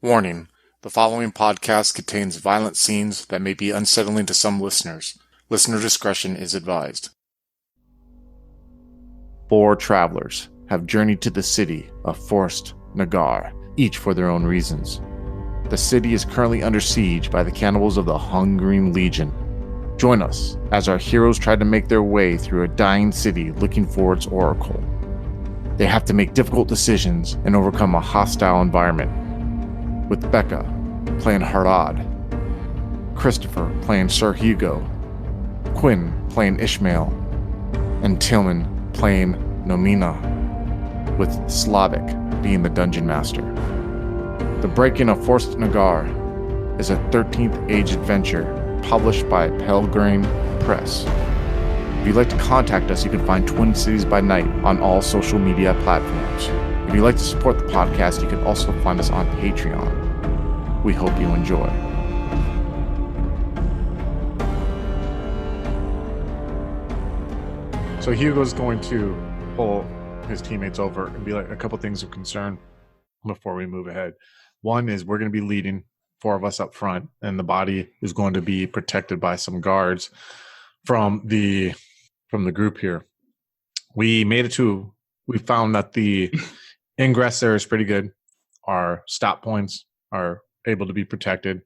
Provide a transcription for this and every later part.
Warning: the following podcast contains violent scenes that may be unsettling to some listeners. Listener discretion is advised. 4 travelers have journeyed to the city of Forstor Nagar, each for their own reasons. The city is currently under siege by the cannibals of the Hungering Legion. Join us as our heroes try to make their way through a dying city looking for its oracle. They have to make difficult decisions and overcome a hostile environment. With Becca playing Harad, Christopher playing Sir Hugo, Quinn playing Ishmael, and Tillman playing Nomina, with Slavic being the dungeon master. The Breaking of Forstor Nagar is a 13th age adventure published by Pelgrane Press. If you'd like to contact us, you can find Twin Cities by Night on all social media platforms. If you'd like to support the podcast, you can also find us on Patreon. We hope you enjoy. So Hugo's going to pull his teammates over and be like a couple things of concern before we move ahead. One is we're going to be leading 4 of us up front, and the body is going to be protected by some guards from the group here. We found that the ingress there is pretty good. Our stop points are able to be protected.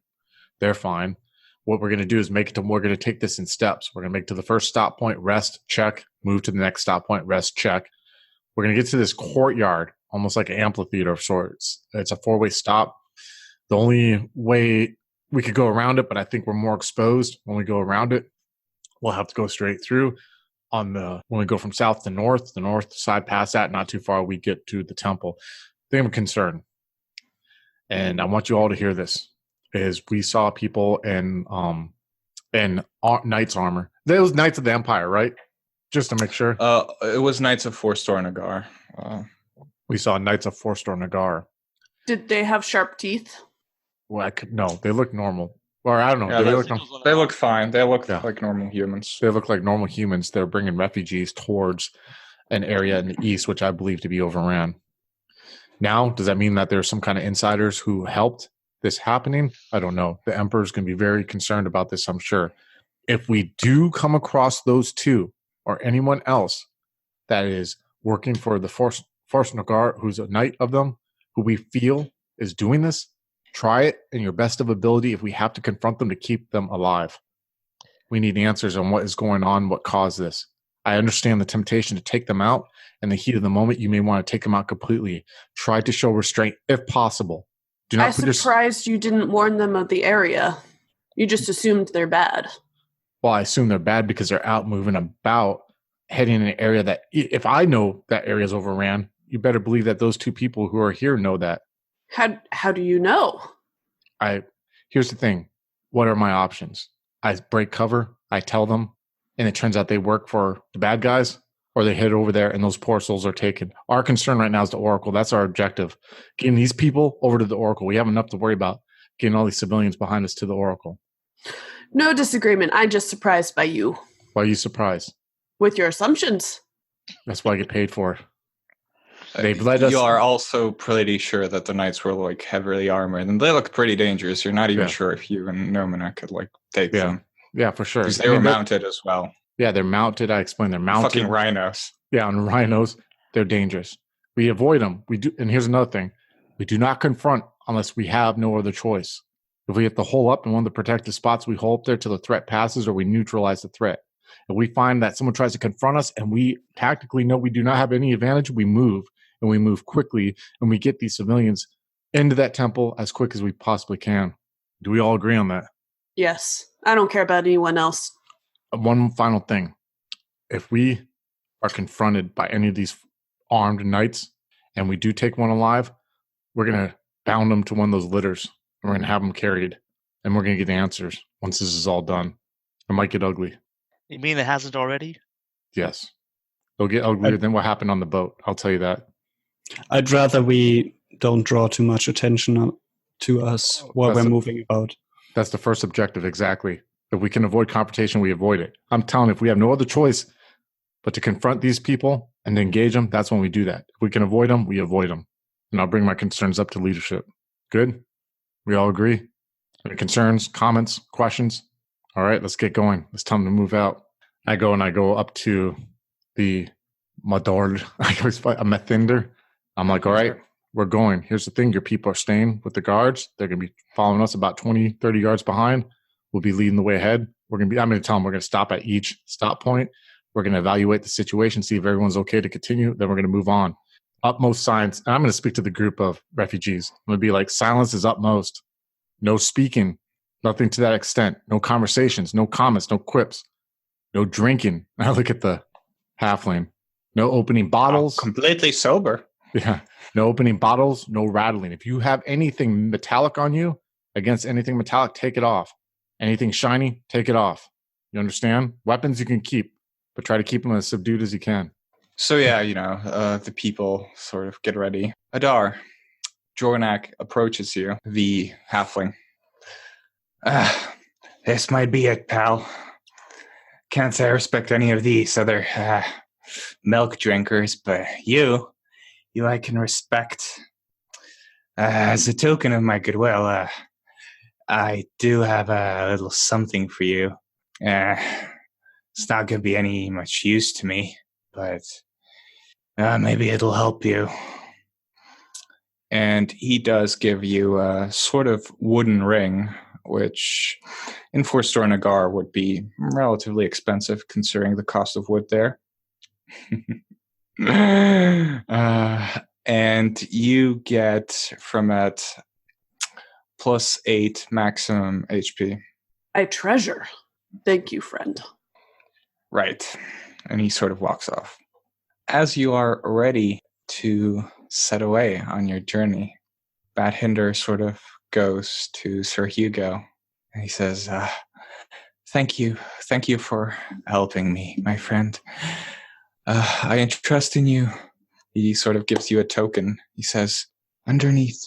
They're fine. What we're going to do is we're going to take this in steps. We're going to make it to the first stop point, rest, check, move to the next stop point, rest, check. We're going to get to this courtyard, almost like an amphitheater of sorts. It's a 4-way stop. The only way we could go around it, but I think we're more exposed when we go around it. We'll have to go straight through. When we go from south to north, the north side past that, not too far, we get to the temple. Thing of concern, and I want you all to hear this, is we saw people in knights armor. That was Knights of the Empire, right? Just to make sure. It was Knights of Forstor Nagar. We saw Knights of Forstor Nagar. Did they have sharp teeth? Well, no, they look normal. Or I don't know. Yeah, they look fine. They look like normal humans. They look like normal humans. They're bringing refugees towards an area in the east, which I believe to be overran. Now, does that mean that there's some kind of insiders who helped this happening? I don't know. The Emperor's going to be very concerned about this, I'm sure. If we do come across those 2 or anyone else that is working for the Forstor Nagar, who's a knight of them, who we feel is doing this, try it in your best of ability if we have to confront them to keep them alive. We need answers on what is going on, what caused this. I understand the temptation to take them out. In the heat of the moment, you may want to take them out completely. Try to show restraint if possible. Do not I'm surprised you didn't warn them of the area. You just assumed they're bad. Well, I assume they're bad because they're out moving about, heading in an area that, if I know that area is overran, you better believe that those 2 people who are here know that. How do you know? Here's the thing. What are my options? I break cover, I tell them, and it turns out they work for the bad guys, or they head over there and those poor souls are taken. Our concern right now is the Oracle. That's our objective. Getting these people over to the Oracle. We have enough to worry about getting all these civilians behind us to the Oracle. No disagreement. I'm just surprised by you. Why are you surprised? With your assumptions. That's what I get paid for. They've led us. You are also pretty sure that the knights were like heavily armored, and they look pretty dangerous. You're not even sure if you and Nomina could like take them. Yeah, for sure. Because they were mounted as well. Yeah, they're mounted. I explained they're mounted. Fucking rhinos. Yeah, on rhinos, they're dangerous. We avoid them. We do, and here's another thing: we do not confront unless we have no other choice. If we have to hole up in one of the protected spots, we hole up there till the threat passes, or we neutralize the threat. If we find that someone tries to confront us, and we tactically know we do not have any advantage, we move. And we move quickly, and we get these civilians into that temple as quick as we possibly can. Do we all agree on that? Yes. I don't care about anyone else. One final thing. If we are confronted by any of these armed knights, and we do take one alive, we're going to bound them to one of those litters. And we're going to have them carried, and we're going to get answers once this is all done. It might get ugly. You mean it hasn't already? Yes. It'll get uglier than what happened on the boat. I'll tell you that. I'd rather we don't draw too much attention to us while we're moving about. That's the first objective, exactly. If we can avoid confrontation, we avoid it. I'm telling you, if we have no other choice but to confront these people and to engage them, that's when we do that. If we can avoid them, we avoid them. And I'll bring my concerns up to leadership. Good? We all agree? Any concerns, comments, questions? All right, let's get going. It's time to move out. I go up to the Madord. I go, a Methinder. I'm like, all right, we're going. Here's the thing. Your people are staying with the guards. They're going to be following us about 20, 30 yards behind. We'll be leading the way ahead. I'm going to tell them we're going to stop at each stop point. We're going to evaluate the situation, see if everyone's okay to continue. Then we're going to move on. Utmost silence. And I'm going to speak to the group of refugees. I'm going to be like, silence is utmost. No speaking. Nothing to that extent. No conversations. No comments. No quips. No drinking. I look at the halfling. No opening bottles. Completely sober. Yeah. No opening bottles. No rattling. If you have anything metallic on you, against anything metallic, take it off. Anything shiny, take it off. You understand? Weapons you can keep, but try to keep them as subdued as you can. So yeah, the people sort of get ready. Adar, Jornak approaches you, the halfling. This might be it, pal. Can't say I respect any of these other milk drinkers, but you I can respect. As a token of my goodwill, I do have a little something for you. It's not going to be any much use to me, but maybe it'll help you. And he does give you a sort of wooden ring, which in Forstor Nagar would be relatively expensive considering the cost of wood there. And you get from it +8 maximum HP. I treasure. Thank you, friend. Right. And he sort of walks off. As you are ready to set away on your journey, Badhinder sort of goes to Sir Hugo. And he says, Thank you for helping me, my friend. I entrust in you. He sort of gives you a token. He says, underneath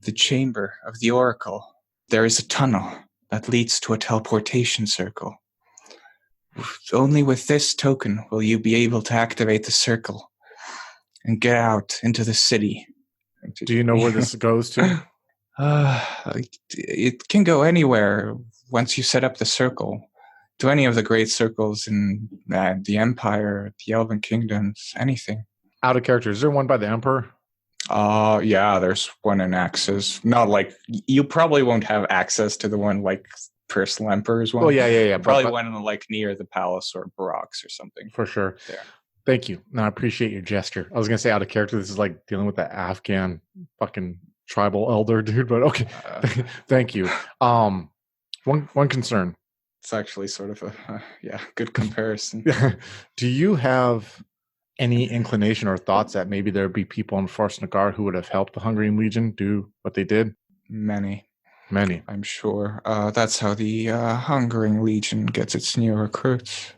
the chamber of the oracle, there is a tunnel that leads to a teleportation circle. Only with this token will you be able to activate the circle and get out into the city. Do you know where this goes to? It can go anywhere once you set up the circle. To any of the great circles in the Empire, the Elven Kingdoms, anything. Out of character, is there one by the Emperor? Yeah, there's one in Axis. Not like, you probably won't have access to the one like personal Emperor's one. Oh, yeah. Probably one like near the palace or barracks or something. For sure. There. Thank you. No, I appreciate your gesture. I was going to say out of character, this is like dealing with that Afghan fucking tribal elder dude, but okay. Thank you. One concern. It's actually sort of a good comparison. Do you have any inclination or thoughts that maybe there would be people in Forstor Nagar who would have helped the Hungarian Legion do what they did? Many, I'm sure. That's how the Hungarian Legion gets its new recruits.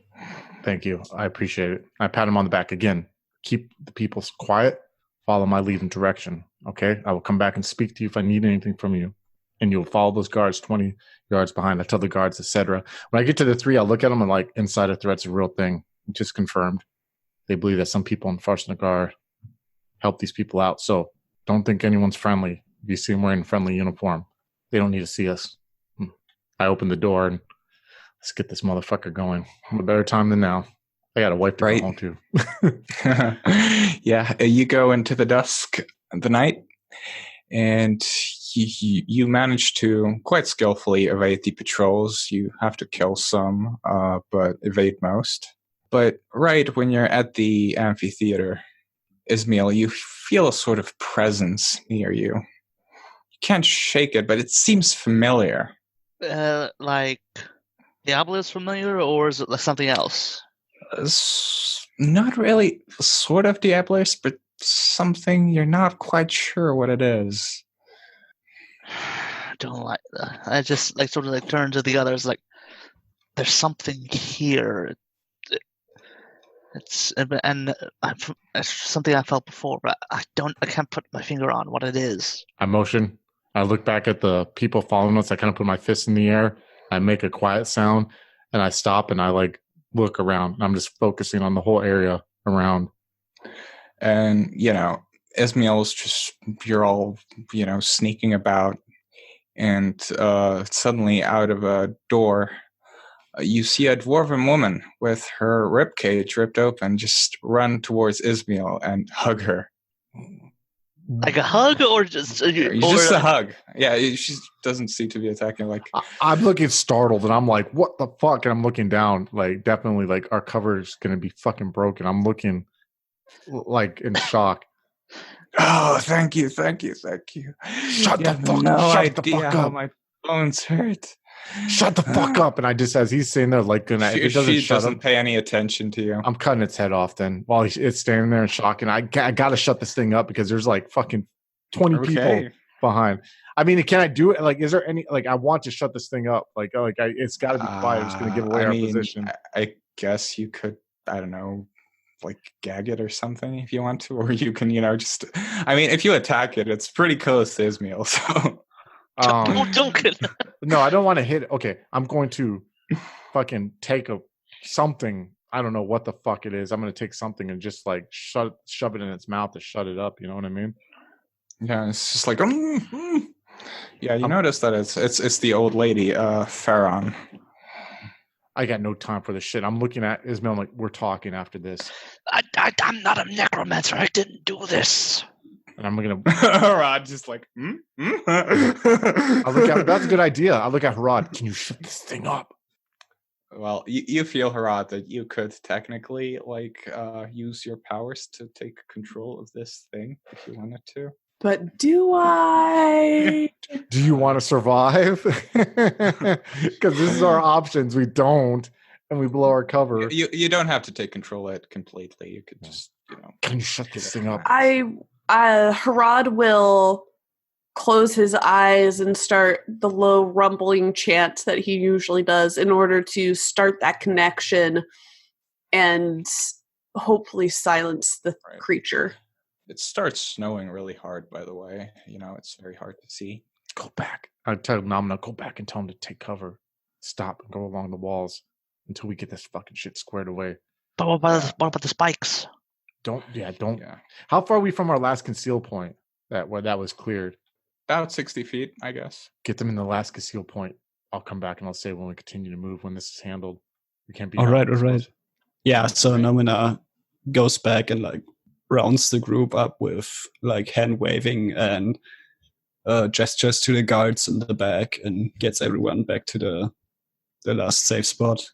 Thank you. I appreciate it. I pat him on the back again. Keep the people quiet. Follow my lead and direction. Okay? I will come back and speak to you if I need anything from you. And you'll follow those guards 20 yards behind. I tell the guards, etc. When I get to the 3, I'll look at them and like, insider threat's a real thing. Just confirmed. They believe that some people in Forstor Nagar help these people out. So don't think anyone's friendly. If you see them wearing a friendly uniform, they don't need to see us. I open the door and let's get this motherfucker going. A better time than now. I got a wife to go home to. Yeah, you go into the dusk of the night and you manage to quite skillfully evade the patrols. You have to kill some, but evade most. But right when you're at the amphitheater, Ismail, you feel a sort of presence near you. You can't shake it, but it seems familiar. Like Diablo is familiar, or is it like something else? Not really sort of Diablos, but something you're not quite sure what it is. I don't like that. I just like sort of like turn to the others like, there's something here. It's something I felt before, but I can't put my finger on what it is. I motion. I look back at the people following us. I kind of put my fist in the air. I make a quiet sound, and I stop and I like look around. I'm just focusing on the whole area around. And Ismail's just, you're all sneaking about. and suddenly out of a door, you see a dwarven woman with her ribcage ripped open just run towards Ismail and hug her. Like a hug, or just Just a hug. Yeah, she doesn't seem to be attacking. Like I'm looking startled, and I'm like, "What the fuck?" And I'm looking down, like definitely, like our cover is gonna be fucking broken. I'm looking like in shock. oh, thank you. Shut You the have fuck no up! Shut the idea fuck how up! my bones hurt. Shut the fuck up! And I just, as he's saying there, like, gonna, if it doesn't She shut doesn't up, pay any attention to you. I'm cutting its head off. Then while it's standing there in shock, and I gotta shut this thing up because there's like fucking 20 people behind. I mean, can I do it? Like, is there any, like, I want to shut this thing up. Like, it's got to be quiet. It's going to give away our position. I guess you could, I don't know, like gag it or something if you want to, or you can, just, I mean, if you attack it, it's pretty close to Ismail, so. Don't. No, I don't want to hit it. Okay, I'm going to fucking take something. I don't know what the fuck it is. I'm going to take something and just like shove it in its mouth to shut it up. You know what I mean? Yeah, it's just like, yeah. You notice that it's the old lady, Farron. I got no time for this shit. I'm looking at Ismail like, we're talking after this. I'm not a necromancer. I didn't do this. And I'm gonna Harad just like, I look at, that's a good idea. I look at Harad. Can you shut this thing up? Well, you feel, Harad, that you could technically use your powers to take control of this thing if you wanted to. But do I? Do you want to survive? Because this is our options. We don't, and we blow our cover. You don't have to take control of it completely. You could just, Can you shut this thing up? Harad will close his eyes and start the low rumbling chant that he usually does in order to start that connection and hopefully silence the creature. It starts snowing really hard, by the way. It's very hard to see. Go back. I tell Namna, go back and tell him to take cover. Stop and go along the walls until we get this fucking shit squared away. But what about the spikes? Don't. Yeah. How far are we from our last conceal point where that was cleared? About 60 feet, I guess. Get them in the last conceal point. I'll come back and I'll say when we continue to move, when this is handled. We can't be. All right. Yeah, so Nomina goes back and rounds the group up with hand waving and gestures to the guards in the back and gets everyone back to the last safe spot.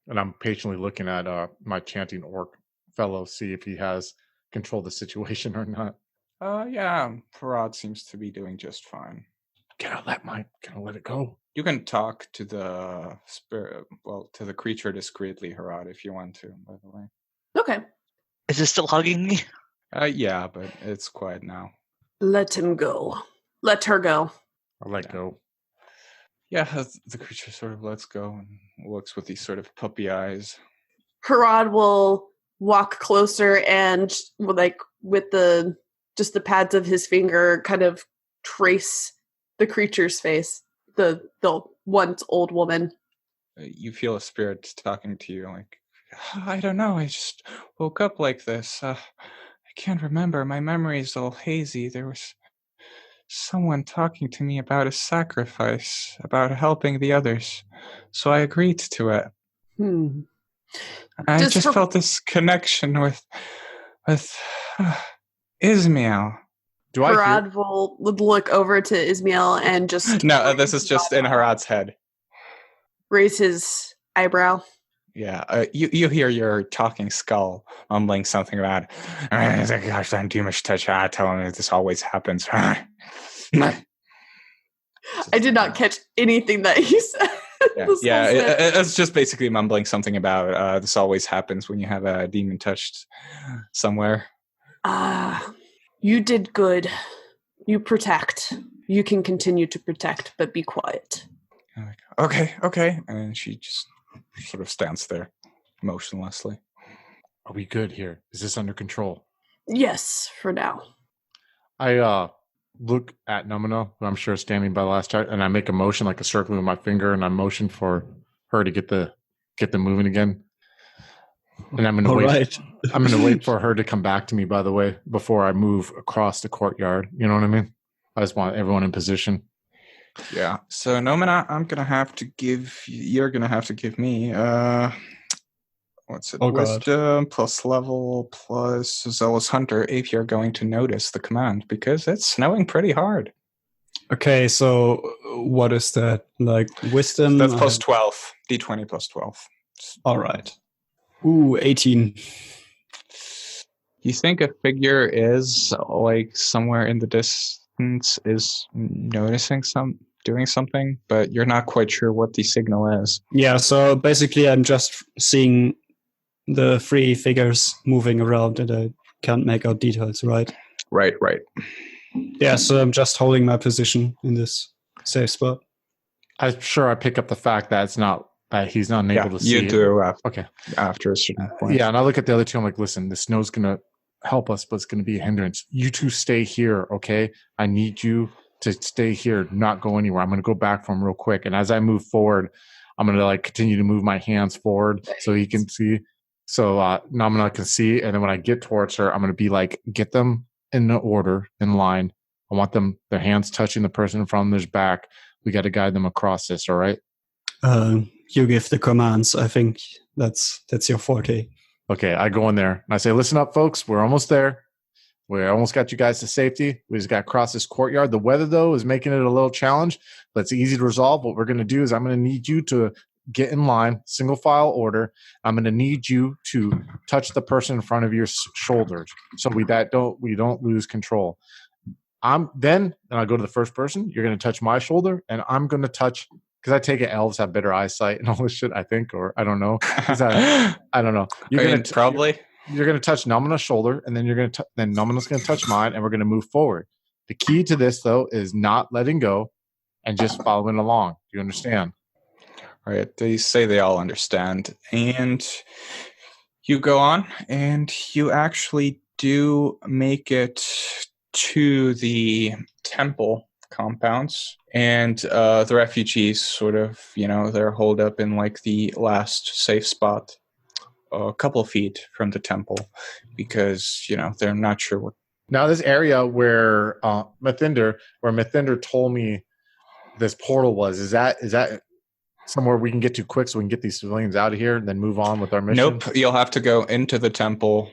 And I'm patiently looking at my chanting orc fellow, see if he has controlled the situation or not. Yeah, Farad seems to be doing just fine. Can I let it go? You can talk to the spirit, to the creature discreetly, Harad, if you want to, by the way. Okay. Is it still hugging me? Yeah, but it's quiet now. Let him go. Let her go. I'll let go. Yeah, the creature sort of lets go and looks with these sort of puppy eyes. Harad will walk closer and with the pads of his finger kind of trace the creature's face. The once old woman. You feel a spirit talking to you like, I don't know, I just woke up like this. I can't remember. My memory is all hazy. There was someone talking to me about a sacrifice, about helping the others. So I agreed to it. I just felt this connection with Ismail. Harad will look over to Ismail and just... No, this is just in Harad's head. Raise his eyebrow. Yeah, you hear your talking skull mumbling something about, gosh, I'm too much touch. I tell him that this always happens. I did not catch anything that he said. It's just basically mumbling something about this always happens when you have a demon touched somewhere. You did good. You protect. You can continue to protect, but be quiet. Okay. And she just sort of stands there motionlessly. Are we good here? Is this under control? Yes, for now. I look at Nomina, who I'm sure is standing by the last time, and I make a motion, like a circle with my finger, and I motion for her to get them moving again. And I'm gonna wait. I'm gonna wait for her to come back to me, by the way, before I move across the courtyard. You know what I mean? I just want everyone in position. Yeah. So Nomina, you're gonna have to give me what's it? Oh, God. Wisdom plus level plus Zealous Hunter if you're going to notice the command, because it's snowing pretty hard. Okay, so what is that? Like wisdom? That's plus 12. D20 plus 12. All right. Ooh, 18. You think a figure is like somewhere in the distance is doing something, but you're not quite sure what the signal is. Yeah, so basically I'm just seeing the three figures moving around and I can't make out details, right? Right. Yeah, so I'm just holding my position in this safe spot. I'm sure I pick up the fact that it's not that he's not able to see you do it. Okay. after a certain point. Yeah, and I look at the other two. I'm like, listen, the snow's gonna help us, but it's gonna be a hindrance. You two stay here, okay? I need you to stay here, not go anywhere. I'm gonna go back for him real quick, and as I move forward, I'm gonna like continue to move my hands forward so he can see. So Namina can see, and then when I get towards her, I'm gonna be like, get them in the order, in line. I want them, their hands touching the person in front of their back. We got to guide them across this, all right? You give the commands. I think that's your forte. Okay, I go in there and I say, listen up, folks. We're almost there. We almost got you guys to safety. We just got to cross this courtyard. The weather, though, is making it a little challenge, but it's easy to resolve. What we're going to do is I'm going to need you to get in line, single file order. I'm going to need you to touch the person in front of your shoulders so we don't lose control. Then I go to the first person. You're going to touch my shoulder, and I'm going to touch, because I take it elves have better eyesight and all this shit, I think, or I don't know. I don't know. You're going to probably. You're going to touch Nomina's shoulder, and then then Nomina's going to touch mine, and we're going to move forward. The key to this, though, is not letting go and just following along. Do you understand? All right. They say they all understand, and you go on, and you actually do make it to the temple compounds, and the refugees sort of, they're holed up in like the last safe spot, a couple of feet from the temple, because they're not sure what. Now this area where Mithinder told me this portal was, is that somewhere we can get to quick so we can get these civilians out of here and then move on with our mission? Nope, you'll have to go into the temple,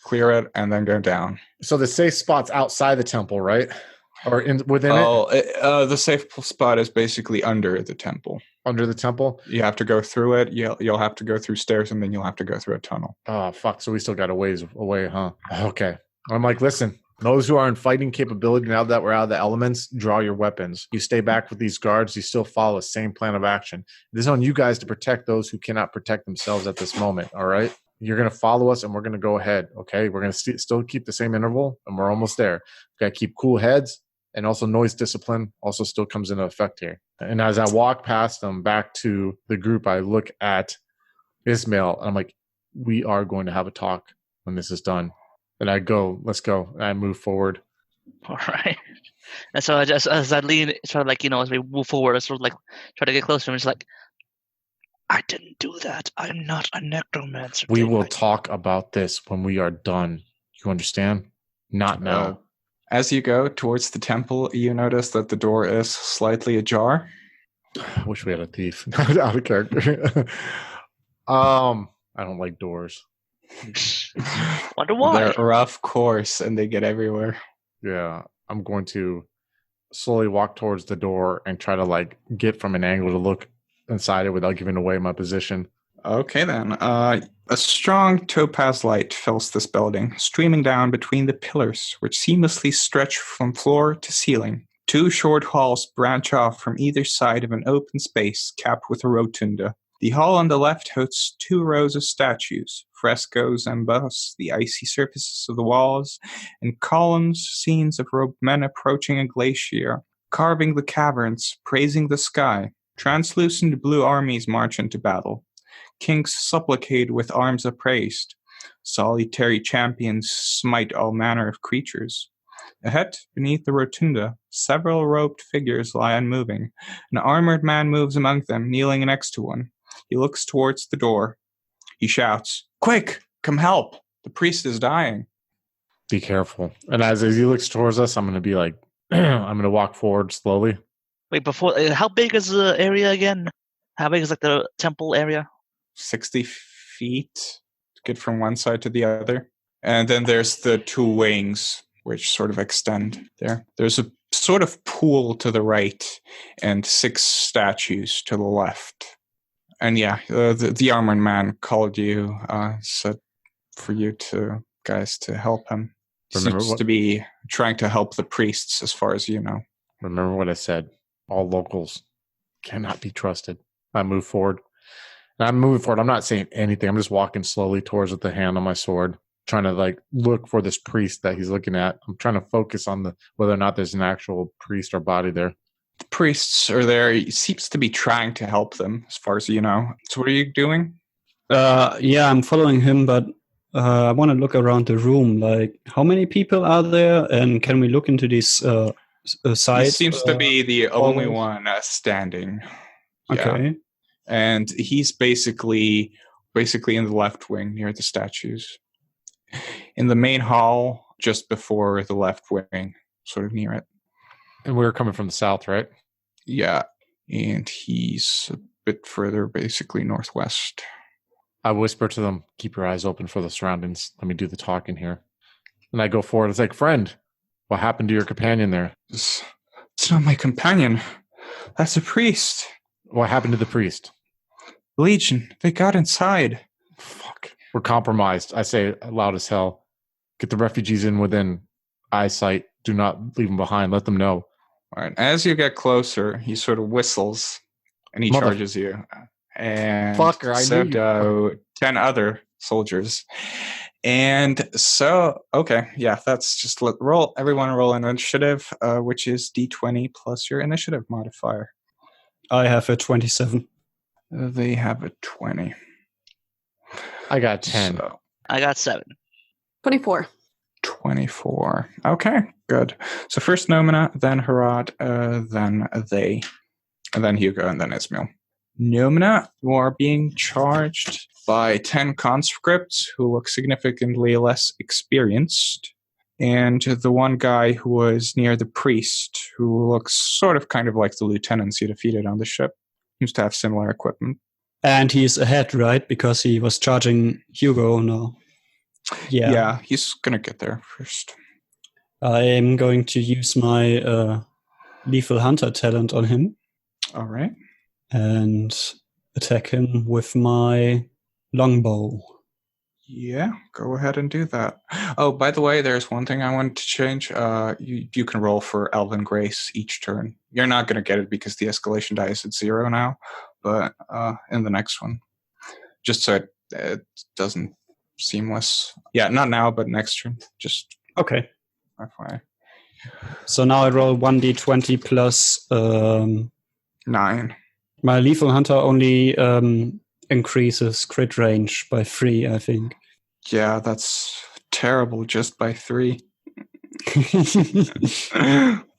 clear it, and then go down. So the safe spot's outside the temple, right? Or within it? The safe spot is basically under the temple. Under the temple? You have to go through it. You'll have to go through stairs, and then you'll have to go through a tunnel. Oh, fuck. So we still got a ways away, huh? Okay. I'm like, listen, those who are in fighting capability, now that we're out of the elements, draw your weapons. You stay back with these guards. You still follow the same plan of action. It is on you guys to protect those who cannot protect themselves at this moment, all right? You're going to follow us, and we're going to go ahead, okay? We're going to still keep the same interval, and we're almost there. We've got to keep cool heads, and also noise discipline also still comes into effect here. And as I walk past them back to the group, I look at Ismail, and I'm like, we are going to have a talk when this is done. And I go, let's go. And I move forward. All right. And so as I lean, sort of like, as we move forward, I sort of like try to get closer to him. It's like, I didn't do that. I'm not a necromancer. We will talk about this when we are done. You understand? Not now. As you go towards the temple, you notice that the door is slightly ajar. I wish we had a thief. Out of character. I don't like doors. Wonder why. They're a rough course, and they get everywhere. Yeah, I'm going to slowly walk towards the door and try to like get from an angle to look inside it without giving away my position. Okay, then. A strong topaz light fills this building, streaming down between the pillars, which seamlessly stretch from floor to ceiling. Two short halls branch off from either side of an open space capped with a rotunda. The hall on the left hosts 2 rows of statues. Frescoes emboss the icy surfaces of the walls, and columns, scenes of robed men approaching a glacier, carving the caverns, praising the sky. Translucent blue armies march into battle. Kings supplicate with arms upraised. Solitary champions smite all manner of creatures. Ahead, beneath the rotunda, several robed figures lie unmoving. An armored man moves among them, kneeling next to one. He looks towards the door. He shouts, "Quick, come help! The priest is dying." Be careful. And as he looks towards us, I'm going to be like, I'm going to walk forward slowly. Wait, before how big is the area again? How big is like the temple area? 60 feet to get from one side to the other. And then there's the two wings, which sort of extend there. There's a sort of pool to the right and 6 statues to the left. And yeah, the armored man called you, said for you guys to help him. He seems to be trying to help the priests as far as you know. Remember what I said. All locals cannot be trusted. I move forward. And I'm moving forward. I'm not saying anything. I'm just walking slowly towards with the hand on my sword, trying to like look for this priest that he's looking at. I'm trying to focus on whether or not there's an actual priest or body there. The priests are there. He seems to be trying to help them, as far as you know. So what are you doing? Yeah, I'm following him, but I want to look around the room. Like, how many people are there? And can we look into these sides? He seems to be the only one standing. Okay. Yeah. And he's basically in the left wing near the statues. In the main hall, just before the left wing, sort of near it. And we were coming from the south, right? Yeah. And he's a bit further, basically northwest. I whisper to them, keep your eyes open for the surroundings. Let me do the talking here. And I go forward. It's like, friend, what happened to your companion there? It's not my companion. That's a priest. What happened to the priest? Legion. They got inside. Fuck. We're compromised. I say loud as hell. Get the refugees in within eyesight. Do not leave them behind. Let them know. All right. As you get closer, he sort of whistles and he charges you. And fucker, so do 10 other soldiers. And so, okay, yeah, that's just everyone roll an initiative, which is D20 plus your initiative modifier. I have a 27. They have a 20. I got 10. So, I got 7. 24. 24. Okay, good. So first Nomina, then Harad, then they, and then Hugo, and then Ismail. Nomina, you are being charged by 10 conscripts who look significantly less experienced, and the one guy who was near the priest, who looks sort of kind of like the lieutenants you defeated on the ship. Seems to have similar equipment. And he's ahead, right? Because he was charging Hugo now. Yeah, he's gonna get there first. I'm going to use my lethal hunter talent on him. All right. And attack him with my longbow. Yeah, go ahead and do that. Oh, by the way, there's one thing I wanted to change. You can roll for Elven Grace each turn. You're not going to get it because the escalation die is at 0 now, but in the next one. Just so it doesn't seamless. Yeah, not now, but next turn. Just okay. FYI. So now I roll 1d20 plus 9. My lethal hunter only increases crit range by 3, I think. Yeah, that's terrible just by 3.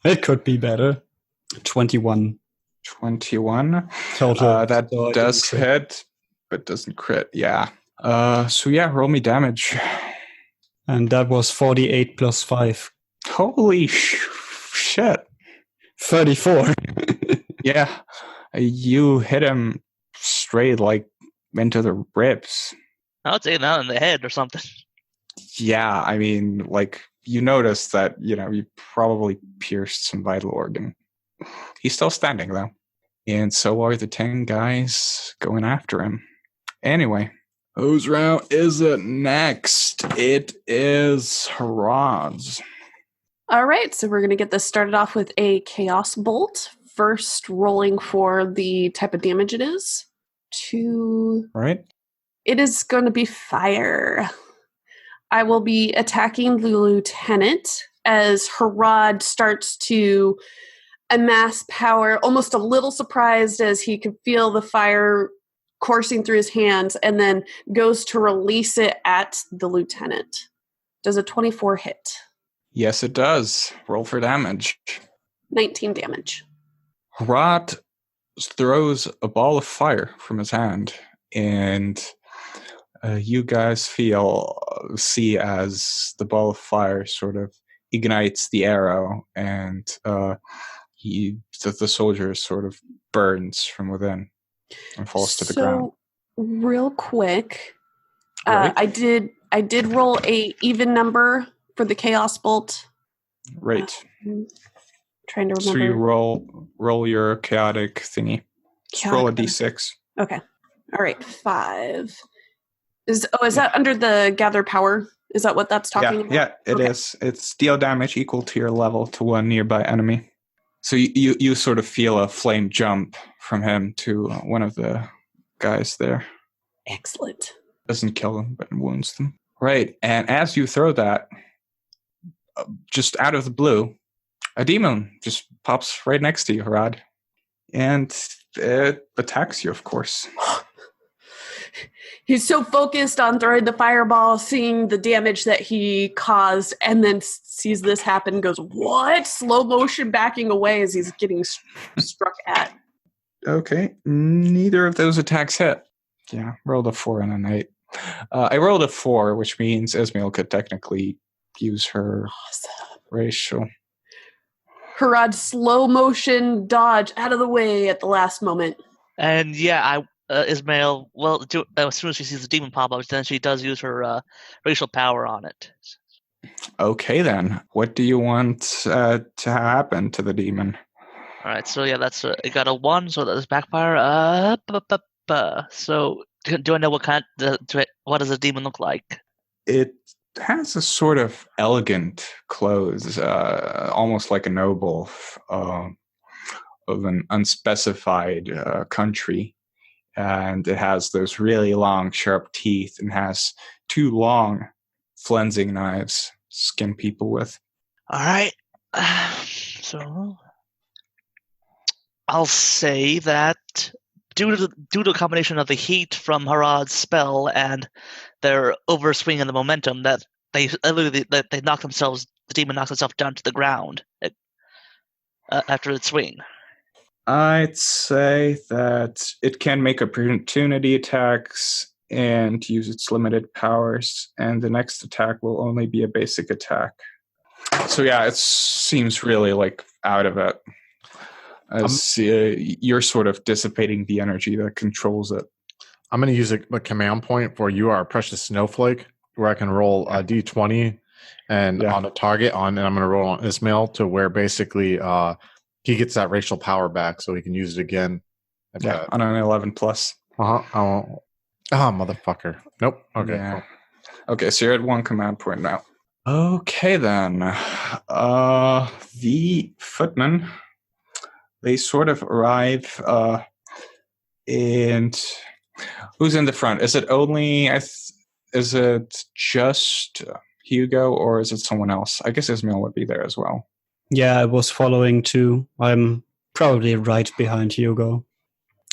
It could be better. 21. 21. Total. That does hit, but doesn't crit. Yeah. So yeah, roll me damage. And that was 48 plus 5. Holy shit. 34. Yeah. You hit him straight, like, into the ribs. I would say now in the head or something. Yeah, I mean, like, you notice that, you probably pierced some vital organ. He's still standing, though. And so are the 10 guys going after him. Anyway, whose round is it next? It is Harad's. All right, so we're going to get this started off with a Chaos Bolt. First, rolling for the type of damage it is. 2. Right. It is going to be fire. I will be attacking the lieutenant as Harad starts to amass power, almost a little surprised as he can feel the fire coursing through his hands, and then goes to release it at the lieutenant. Does a 24 hit? Yes, it does. Roll for damage. 19 damage. Harad throws a ball of fire from his hand, and you guys see as the ball of fire sort of ignites the arrow, and the soldier sort of burns from within and falls to the ground. Real quick, Right. I did roll a even number for the chaos bolt. Right. Trying to remember. So you roll your chaotic thingy. Just roll a d6. Okay. All right. 5. Is that under the gather power? Is that what that's talking about? Yeah, it is. It's deal damage equal to your level to one nearby enemy. So you sort of feel a flame jump from him to one of the guys there. Excellent. Doesn't kill them, but wounds them. Right, and as you throw that, just out of the blue, a demon just pops right next to you, Harad. And it attacks you, of course. He's so focused on throwing the fireball, seeing the damage that he caused, and then sees this happen, goes, what? Slow motion backing away as he's getting struck at. Okay, neither of those attacks hit. Yeah, rolled a 4 and an 8. I rolled a 4, which means Ismail could technically use her racial. Harad slow motion dodge out of the way at the last moment. And yeah, Ismail, as soon as she sees the demon pop up, then she does use her racial power on it. Okay, then. What do you want to happen to the demon? All right, so yeah, that's it got a 1, so that's backfire. So do I know what what does a demon look like? It has a sort of elegant clothes, almost like a noble of an unspecified country. And it has those really long, sharp teeth and has 2 long flensing knives to skin people with. All right. So I'll say that due to a combination of the heat from Harad's spell and their overswing in the momentum, that they knock themselves. The demon knocks itself down to the ground after its swing. I'd say that it can make opportunity attacks and use its limited powers, and the next attack will only be a basic attack. So yeah, it seems really like out of it. As you're sort of dissipating the energy that controls it. I'm going to use a command point for you are a precious snowflake, where I can roll a d20 and on a target and I'm going to roll on Ismail to where basically he gets that racial power back, so he can use it again. On an 11 plus. Oh, motherfucker. Nope. Okay. Yeah. Cool. Okay, so you're at 1 command point now. Okay, then. The footmen, they sort of arrive, and who's in the front? Is it only? Is it just Hugo, or is it someone else? I guess Ismail would be there as well. Yeah, I was following too. I'm probably right behind Hugo.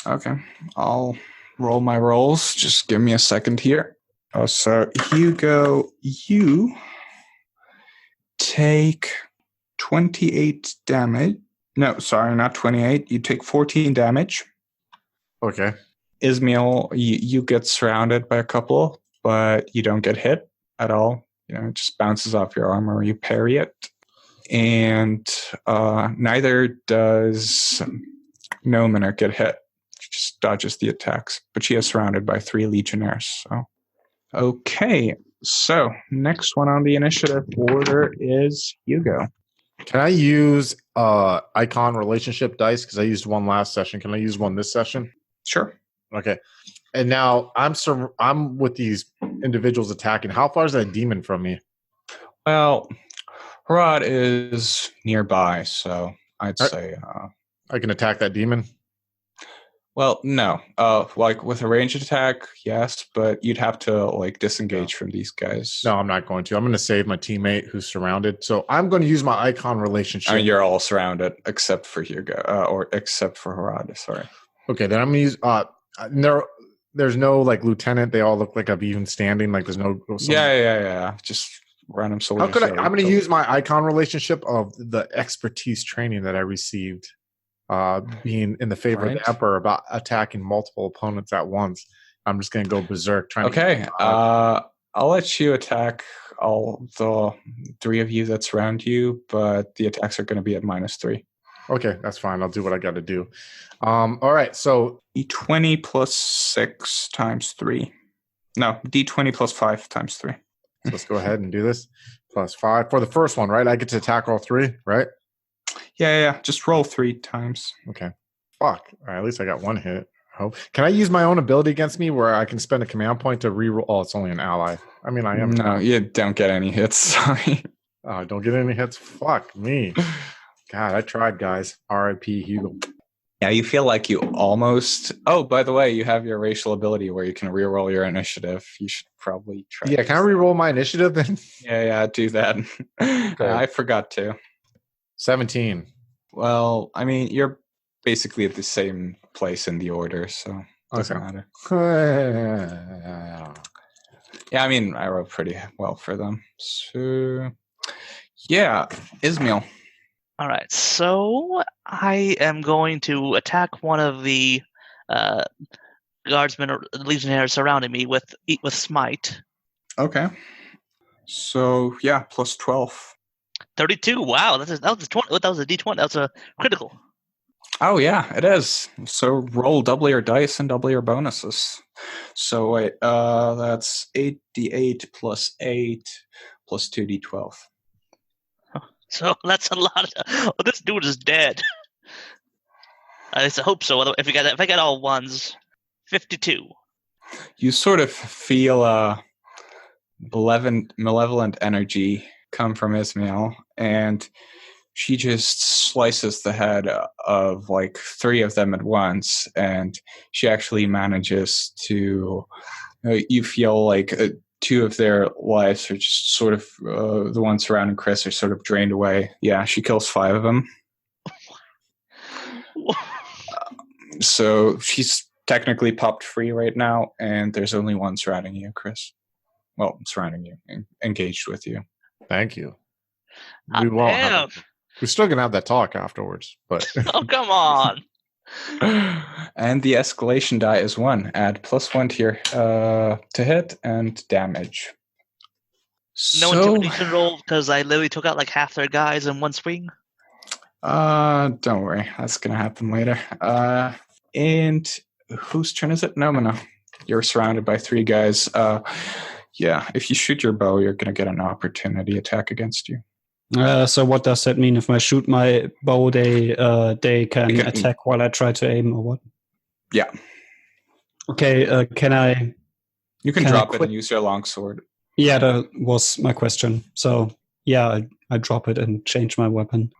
Okay, I'll roll my rolls. Just give me a second here. So Hugo, you take 28 damage. No, sorry, not 28. You take 14 damage. Okay. Ismail, you get surrounded by a couple, but you don't get hit at all. It just bounces off your armor. You parry it. And neither does Nominor get hit. She just dodges the attacks. But she is surrounded by 3 legionnaires. So, okay. So, next one on the initiative order is Hugo. Can I use icon relationship dice? Because I used one last session. Can I use one this session? Sure. Okay. And now I'm with these individuals attacking. How far is that demon from me? Well, Harad is nearby, so I'd say I can attack that demon? Well, no. Like with a ranged attack, yes, but you'd have to disengage from these guys. No, I'm not going to. I'm going to save my teammate who's surrounded. So I'm going to use my icon relationship. I mean, you're all surrounded except for Hugo, or except for Harad. Sorry. Okay, then I'm going to use. There's no lieutenant. They all look like I've even standing. There's no. Yeah. Just random soldiers. How could I'm going to use my icon relationship of the expertise training that I received. Being in the favor of the Emperor about attacking multiple opponents at once. I'm just going to go berserk. I'll let you attack all the 3 of you that surround you, but the attacks are going to be at -3. Okay, that's fine. I'll do what I got to do. All right, so D20 plus 6 times 3. No, D20 plus 5 times 3. So let's go ahead and do this. Plus 5 for the first one, right? I get to attack all 3, right? Yeah. Just roll 3 times. Okay. Fuck. All right, at least I got one hit. Hope. Can I use my own ability against me where I can spend a command point to reroll? Oh, it's only an ally. I mean, I am. No, you don't get any hits. Sorry. Oh, don't get any hits. Fuck me. God, I tried, guys. R.I.P. Hugo. Yeah, you feel like you almost... Oh, by the way, you have your racial ability where you can reroll your initiative. You should probably try. Yeah, can I reroll my initiative then? Yeah, do that. I forgot to. 17. Well, I mean, you're basically at the same place in the order, so it doesn't matter. Yeah, I mean, I wrote pretty well for them. So, yeah, Ismail. All right, so I am going to attack one of the guardsmen or legionnaires surrounding me with smite. Okay. So yeah, plus 12. 32. Wow, that was a 20. That was a D20. That was a critical. Oh yeah, it is. So roll double your dice and double your bonuses. So wait, that's 8d8 plus 8 plus 2d12. So that's a lot. This dude is dead. I hope so. If I got all ones, 52. You sort of feel malevolent energy come from Ismail, and she just slices the head of like 3 of them at once, and she actually manages to. You feel like 2 of their lives are just sort of the ones surrounding Chris are sort of drained away. Yeah, she kills 5 of them. So she's technically popped free right now, and there's only one surrounding you, Chris. Well, surrounding you, engaged with you. Thank you. We won't have. We're still gonna have that talk afterwards, but oh come on. And the escalation die is 1. Add +1 to your to hit and damage. No intimidation roll because I literally took out like half their guys in one swing. Don't worry, that's gonna happen later. And whose turn is it? No. You're surrounded by 3 guys. Yeah, if you shoot your bow, you're gonna get an opportunity attack against you. So what does that mean? If I shoot my bow, they can attack while I try to aim, or what? Yeah. Okay. Can I? You can drop it and use your longsword. Yeah, that was my question. So yeah, I drop it and change my weapon.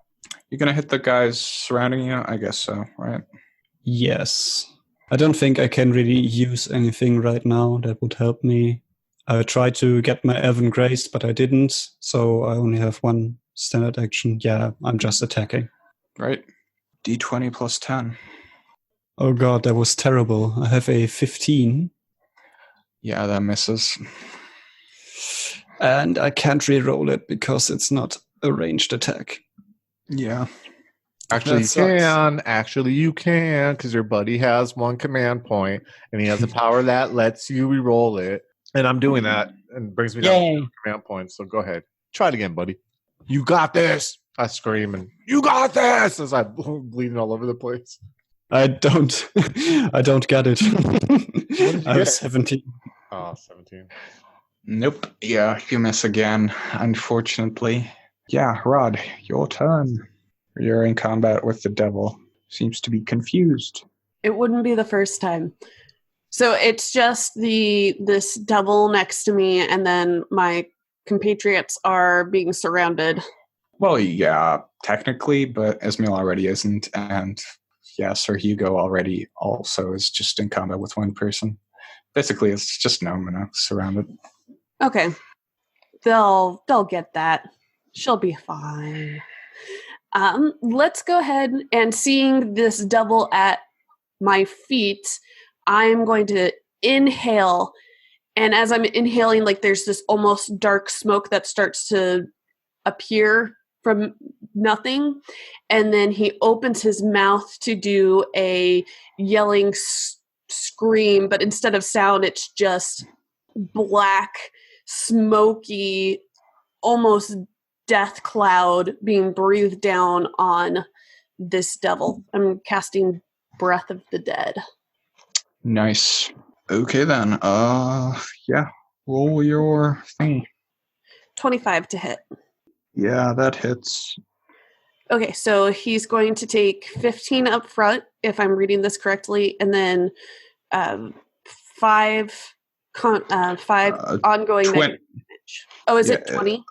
You're gonna hit the guys surrounding you? I guess so, right? Yes. I don't think I can really use anything right now that would help me. I tried to get my Elven Grace, but I didn't, so I only have 1 standard action. Yeah, I'm just attacking. Right. D20 plus 10. Oh god, that was terrible. I have a 15. Yeah, that misses. And I can't re-roll it because it's not a ranged attack. Yeah. Actually, you can, because your buddy has 1 command point, and he has a power that lets you re-roll it. And I'm doing that, and brings me down to command points. So go ahead, try it again, buddy. You got this! I scream, and you got this! As I'm bleeding all over the place. I don't get it. I was 17. Oh, 17. Nope. Yeah, you miss again, unfortunately. Yeah, Rod, your turn. You're in combat with the devil. Seems to be confused. It wouldn't be the first time. So it's just this devil next to me, and then my compatriots are being surrounded. Well, yeah, technically, but Ismail already isn't, and yeah, Sir Hugo already also is just in combat with 1 person. Basically, it's just Nomina surrounded. Okay. They'll get that. She'll be fine. Let's go ahead and seeing this devil at my feet, I'm going to inhale. And as I'm inhaling, like there's this almost dark smoke that starts to appear from nothing. And then he opens his mouth to do a yelling scream, but instead of sound, it's just black, smoky, almost death cloud being breathed down on this devil. I'm casting Breath of the Dead. Nice. Okay then. Yeah. Roll your thingy. 25 to hit. Yeah, that hits. Okay, so he's going to take 15 up front, if I'm reading this correctly, and then 5 ongoing negative damage. Oh, is it 20?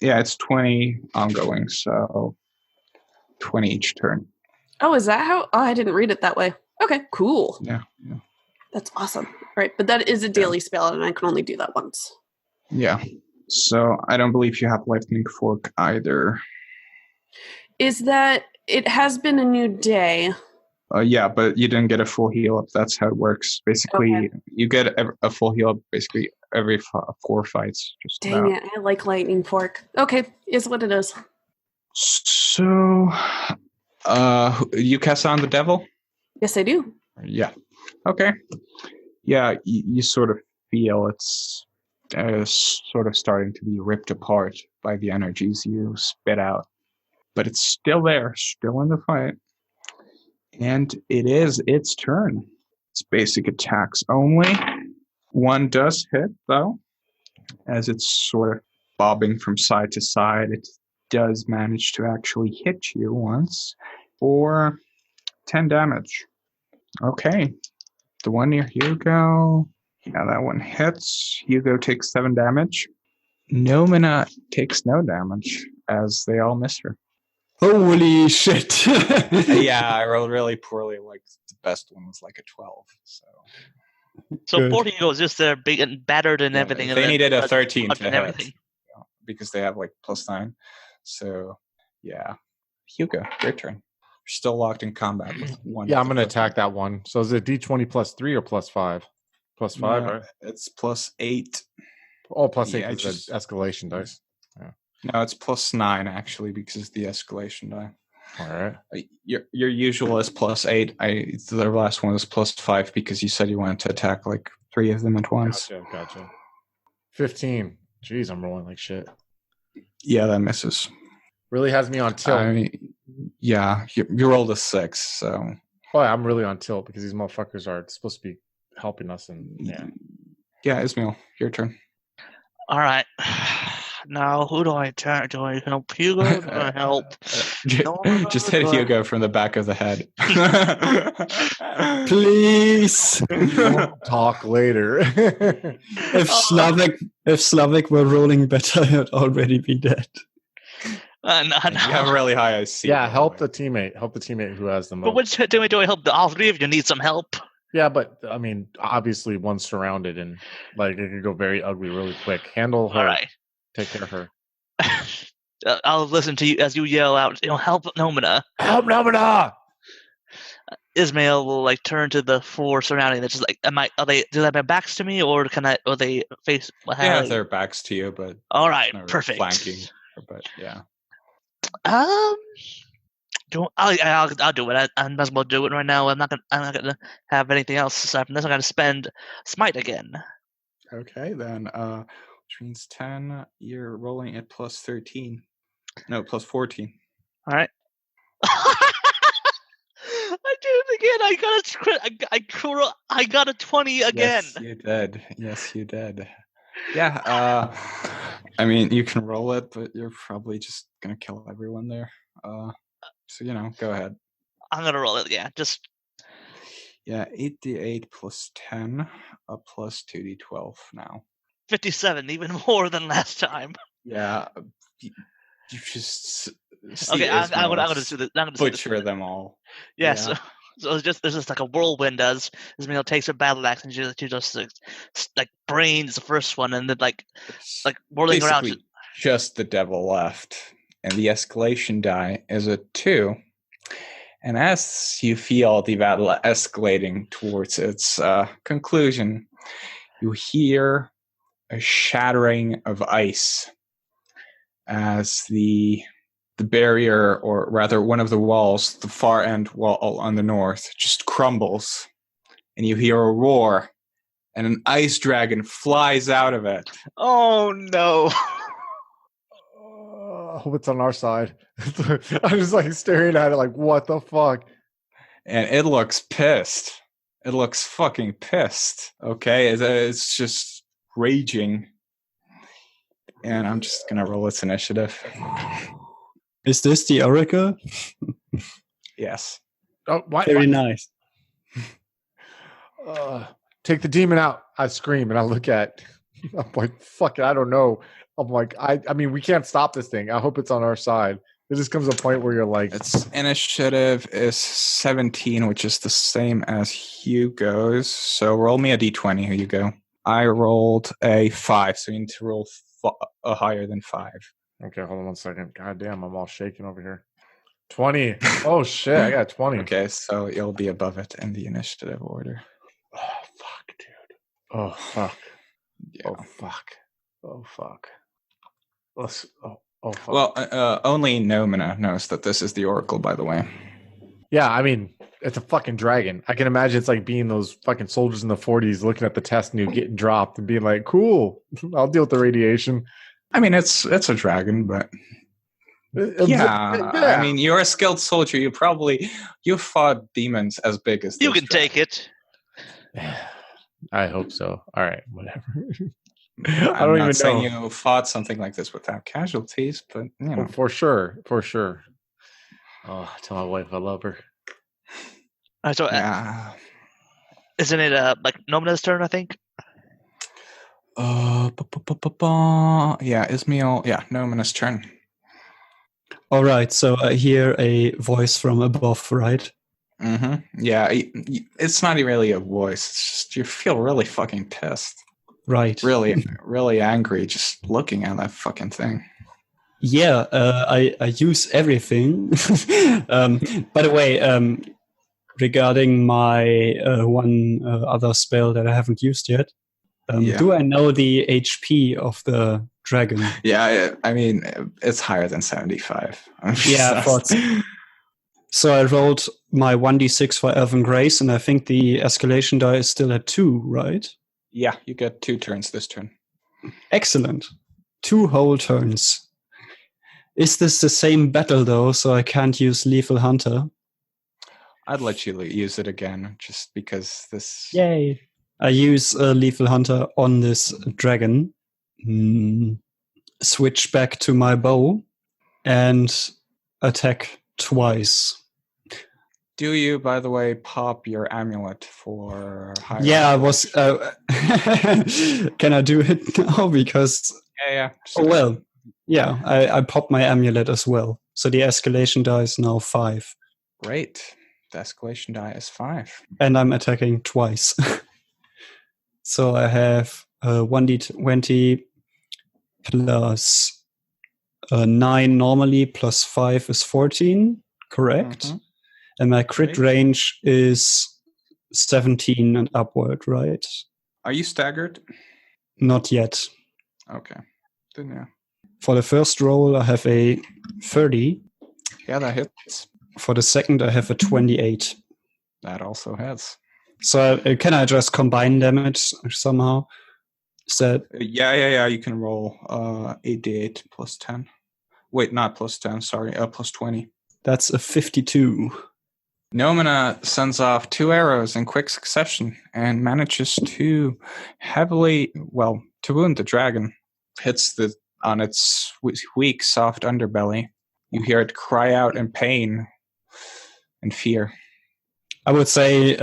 Yeah, it's 20 ongoing, so 20 each turn. Oh, is that how? Oh, I didn't read it that way. Okay, cool. Yeah. That's awesome. Right, but that is a daily spell, and I can only do that once. Yeah. So I don't believe you have Lightning Fork either. Is that it has been a new day? Yeah, but you didn't get a full heal up. That's how it works. Basically, you get a full heal up basically every 4 fights. Just Dang it, I like Lightning Fork. Okay, is what it is. So, you cast on the devil? Yes, I do. Yeah. Okay. Yeah, you sort of feel it's sort of starting to be ripped apart by the energies you spit out. But it's still there, still in the fight. And it is its turn. It's basic attacks only. One does hit, though. As it's sort of bobbing from side to side, it does manage to actually hit you once for 10 damage. Okay. The one near Hugo. Yeah, that one hits. Hugo takes 7 damage. Nomina takes no damage, as they all miss her. Holy shit. Yeah, I rolled really poorly. Like, the best one was like a 12. So Good. 14 goes just there, big and battered and everything. They and needed then, a 13 touch to and hit. everything. Because they have like +9. So, yeah. Hugo, your turn. You're still locked in combat with one. Yeah, I'm going to attack that one. So is it D20 +3 or +5? +5, No, right? it's +8. Oh, +8 Yeah, is just- the escalation dice. No, it's +9 actually because it's the escalation die. All right. Your usual is +8. The last one was +5 because you said you wanted to attack like 3 of them at once. Gotcha. 15. Jeez, I'm rolling like shit. Yeah, that misses. Really has me on tilt. Yeah, you rolled a 6, so. Oh, yeah, I'm really on tilt because these motherfuckers are supposed to be helping us. And Yeah, Ismail, your turn. All right. Now, who do I attack? Do I help Hugo? Do I help? Just hit Hugo from the back of the head. Please. talk later. If Slavic were rolling better, I'd already be dead. No. You have a really high IC. Yeah, help the teammate. Help the teammate who has the most. But which teammate do I help? All 3 of you need some help. Yeah, but I mean, obviously, one's surrounded and like it could go very ugly really quick. Handle her. All right. Take care of her. I'll listen to you as you yell out, help Nomina. Help Nomina! Ismail will like turn to the 4 surrounding. That's just like, do they have their backs to me, or are they face? They have their backs to you, but all right, not really perfect. Flanking, but yeah. I'll do it. I might as well do it right now. I'm not gonna have anything else aside from this. I'm gonna spend smite again. Okay, then. Which means 10. You're rolling at +13. No, +14. All right. I did it again. I got a 20 again. Yes, you did. Yeah. I mean, you can roll it, but you're probably just gonna kill everyone there. So go ahead. I'm gonna roll it. Yeah, just. Yeah, 8d8 + 10, a +2d12 now. 57, even more than last time. Yeah, you just okay. I'm gonna do this. Butcher them all. Yeah. So there's just like a whirlwind does. Ismail takes her battle axe and she just like brains the first one, and then like whirling around. Just the devil left, and the escalation die is a 2. And as you feel the battle escalating towards its conclusion, you hear a shattering of ice as the barrier, or rather one of the walls, the far end wall on the north, just crumbles. And you hear a roar, and an ice dragon flies out of it. Oh no. I hope it's on our side. I'm just like staring at it like, what the fuck? And it looks pissed. It looks fucking pissed. Okay, it's just raging. And I'm just gonna roll its initiative. Is this the Oracle? Yes. Oh, Very nice. Take the demon out. I scream and I look at. I'm like, fuck it. I don't know. I'm like, I mean, we can't stop this thing. I hope it's on our side. There just comes a point where you're like, Its initiative is 17, which is the same as Hugo's. So roll me a d20, Hugo. I rolled a 5, so you need to roll a higher than 5. okay, hold on 1 second. God damn, I'm all shaking over here. 20. Oh shit, I got 20. Okay, so you'll be above it in the initiative order. Oh fuck, dude. Oh fuck. Yeah. Oh fuck. Oh fuck. Oh fuck. Well, only Nomina knows that this is the Oracle, by the way. Yeah, I mean, it's a fucking dragon. I can imagine it's like being those fucking soldiers in the 40s looking at the test tube getting dropped and being like, cool, I'll deal with the radiation. I mean, it's a dragon, but yeah. I mean, you're a skilled soldier. You fought demons as big as You this can take it. I hope so. All right, whatever. I'm not saying you fought something like this without casualties, but you know. For sure. Oh, tell my wife I love her. So, isn't it like Nomina's turn? I think. Yeah, Ismail. Yeah, Nomina's turn. All right, so I hear a voice from above, right? Mm-hmm. Yeah, it's not really a voice. It's just you feel really fucking pissed. Right. Really, really angry just looking at that fucking thing. Yeah, I use everything. By the way, regarding my one other spell that I haven't used yet, do I know the HP of the dragon? Yeah, I mean, it's higher than 75. Yeah, I thought so. So I rolled my 1d6 for Elven Grace, and I think the escalation die is still at 2, right? Yeah, you get 2 turns this turn. Excellent. 2 whole turns. Is this the same battle, though, so I can't use Lethal Hunter? I'd let you use it again, just because this... Yay! I use Lethal Hunter on this dragon. Switch back to my bow and attack twice. Do you, by the way, pop your amulet for higher? Yeah, I was... can I do it now? Because... Yeah. Oh, well, yeah, I popped my amulet as well. So the escalation die is now 5. Great. The escalation die is 5. And I'm attacking twice. So I have 1d20 plus 9 normally, plus 5 is 14, correct? Mm-hmm. And my crit range is 17 and upward, right? Are you staggered? Not yet. Okay. Then yeah. For the first roll, I have a 30. Yeah, that hits. For the second, I have a 28. That also hits. So can I just combine damage somehow? Is that... Yeah. You can roll 8d8 plus 10. Wait, not plus 10. Sorry, plus 20. That's a 52. Nomina sends off 2 arrows in quick succession and manages to to wound the dragon. Hits on its weak, soft underbelly. You hear it cry out in pain and fear. I would say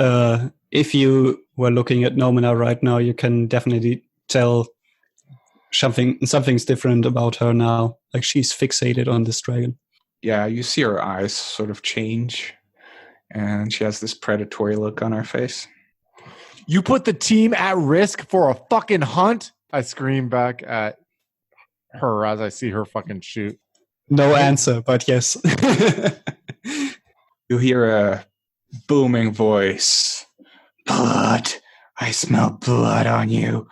if you were looking at Nomina right now, you can definitely tell something's different about her now. Like she's fixated on this dragon. Yeah, you see her eyes sort of change. And she has this predatory look on her face. You put the team at risk for a fucking hunt? I scream back at her as I see her fucking shoot. No answer, but yes. You hear a booming voice. Blood. I smell blood on you.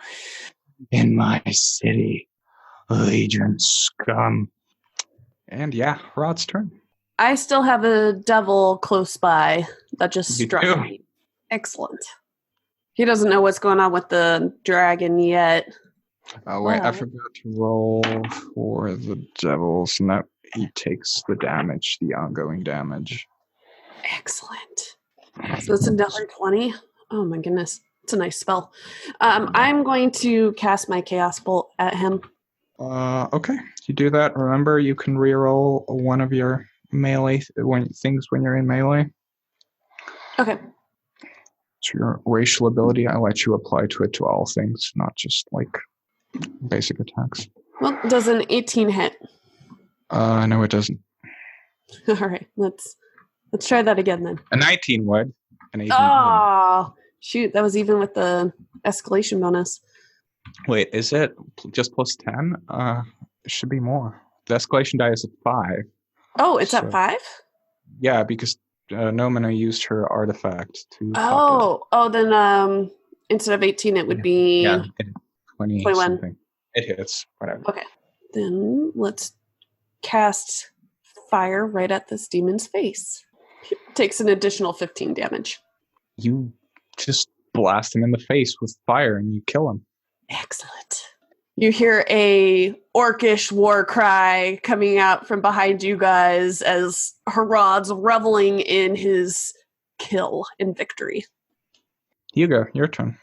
In my city. Legion scum. And yeah, Rod's turn. I still have a devil close by that just You struck do? me. Excellent. He doesn't know what's going on with the dragon yet. Oh, wait, I Wow. forgot to roll for the devils. No, he takes the damage, the ongoing damage. Excellent. So it's another 20. Oh my goodness. It's a nice spell. I'm going to cast my Chaos Bolt at him. Okay, you do that. Remember, you can reroll one of your melee things when you're in melee. Okay. It's your racial ability. I let you apply to all things, not just like basic attacks. Well, does an 18 hit? No, it doesn't. All right, let's try that again then. A 19 would. An 18 Oh, shoot, that was even with the escalation bonus. Wait, is it just plus 10? It should be more. The escalation die is at 5. Oh, it's at 5? Yeah, because Nomina used her artifact to top then instead of 18, it would be 21. Something. It hits, whatever. Okay, then let's cast fire right at this demon's face. Takes an additional 15 damage. You just blast him in the face with fire and you kill him. Excellent. You hear a orcish war cry coming out from behind you guys as Harad's reveling in his kill and victory. Hugo, your turn.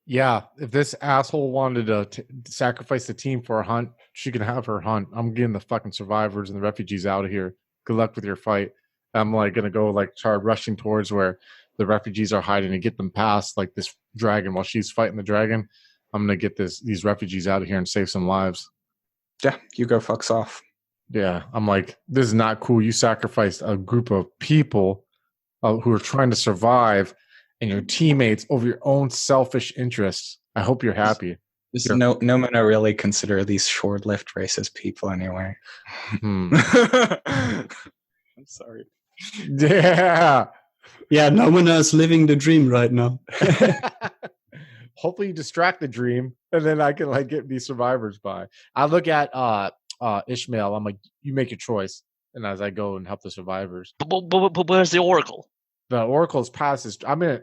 Yeah, if this asshole wanted to sacrifice the team for a hunt, she can have her hunt. I'm getting the fucking survivors and the refugees out of here. Good luck with your fight. I'm gonna go start rushing towards where the refugees are hiding and get them past this dragon while she's fighting the dragon. I'm gonna get these refugees out of here and save some lives. Yeah, Hugo fucks off. Yeah, I'm this is not cool. You sacrificed a group of people who are trying to survive and your teammates over your own selfish interests. I hope you're happy. No man really consider these short-lived races people anyway. I'm sorry. Yeah. Yeah, Nomina is living the dream right now. Hopefully you distract the dream and then I can get these survivors by. I look at Ishmael. I'm you make your choice. And as I go and help the survivors. But where's the oracle? The oracle's past this. The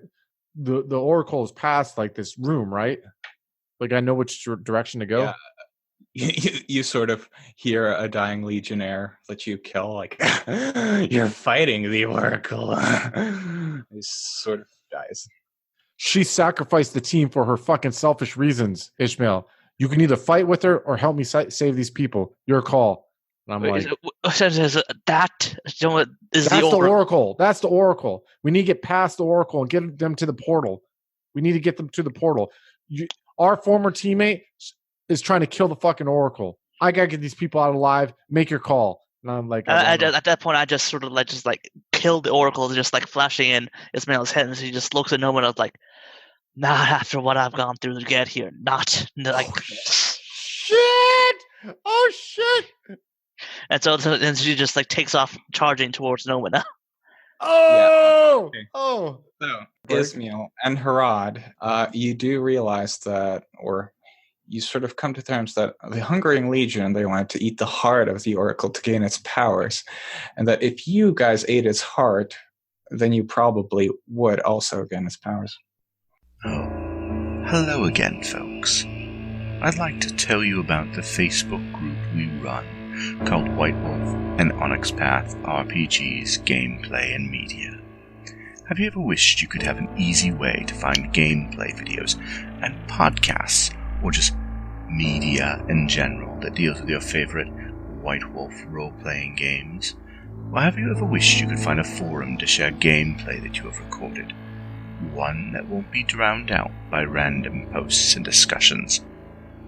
oracle is past this room, right? I know which direction to go. Yeah. You sort of hear a dying legionnaire that you kill. You're fighting the oracle. He sort of dies. She sacrificed the team for her fucking selfish reasons, Ishmael. You can either fight with her or help me save these people. Your call. And I'm that's the oracle. That's the oracle. We need to get past the oracle and get them to the portal. We need to get them to the portal. Our former teammate is trying to kill the fucking oracle. I gotta get these people out alive. Make your call. And I'm at that point, I just sort of kill the oracle, just flashing in Ismail's head, and he just looks at Noman and not after what I've gone through to get here. Not shit. Oh shit. And so then she just takes off charging towards Nomina. Oh! Yeah. Okay. Oh! So, Ismail and Harad, you do realize that, or you sort of come to terms that the Hungering Legion, they wanted to eat the heart of the Oracle to gain its powers, and that if you guys ate its heart, then you probably would also gain its powers. Oh, hello again, folks. I'd like to tell you about the Facebook group we run called White Wolf and Onyx Path RPGs Gameplay and Media. Have you ever wished you could have an easy way to find gameplay videos and podcasts, or just media in general that deals with your favorite White Wolf role-playing games? Or have you ever wished you could find a forum to share gameplay that you have recorded? One that won't be drowned out by random posts and discussions,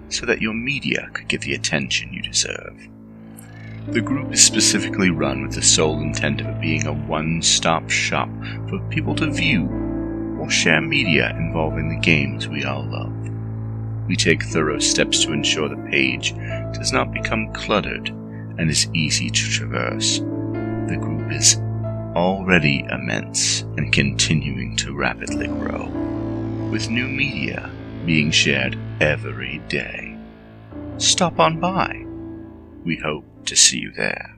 so that your media could get the attention you deserve. The group is specifically run with the sole intent of it being a one-stop shop for people to view or share media involving the games we all love. We take thorough steps to ensure the page does not become cluttered and is easy to traverse. The group is already immense and continuing to rapidly grow, with new media being shared every day. Stop on by. We hope to see you there.